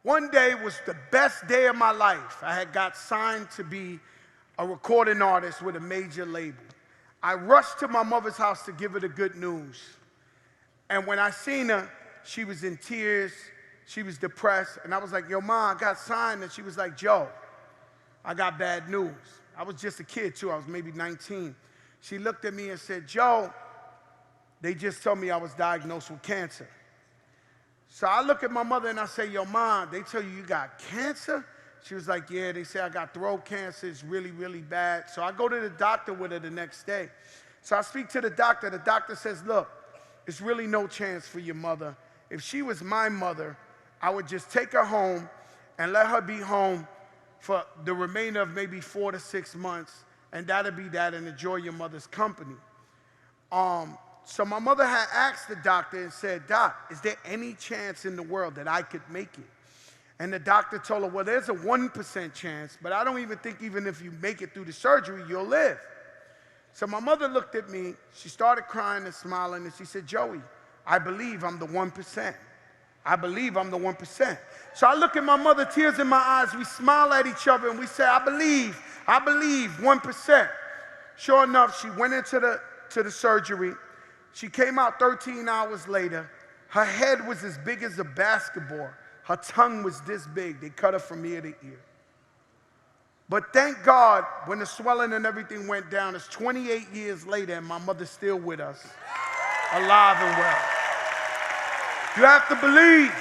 One day was the best day of my life. I had got signed to be a recording artist with a major label. I rushed to my mother's house to give her the good news. And when I seen her, she was in tears, she was depressed, and I was like, yo, Ma, I got signed. And she was like, Joe, I got bad news. I was just a kid too, I was maybe 19. She looked at me and said, Joe, they just told me I was diagnosed with cancer. So I look at my mother and I say, yo, Ma, they tell you got cancer? She was like, yeah, they say I got throat cancer, it's really, really bad. So I go to the doctor with her the next day. So I speak to the doctor says, look, there's really no chance for your mother. If she was my mother, I would just take her home and let her be home for the remainder of maybe 4 to 6 months, and that'll be that, and enjoy your mother's company. So my mother had asked the doctor and said, Doc, is there any chance in the world that I could make it? And the doctor told her, well, there's a 1% chance, but I don't even think even if you make it through the surgery, you'll live. So my mother looked at me, she started crying and smiling, and she said, Joey, I believe I'm the 1%. I believe I'm the 1%. So I look at my mother, tears in my eyes, we smile at each other, and we say, I believe 1%. Sure enough, she went into the surgery. She came out 13 hours later. Her head was as big as a basketball. Her tongue was this big. They cut her from ear to ear. But thank God, when the swelling and everything went down, it's 28 years later, and my mother's still with us, alive and well. You have to believe.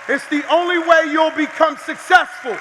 It's the only way you'll become successful.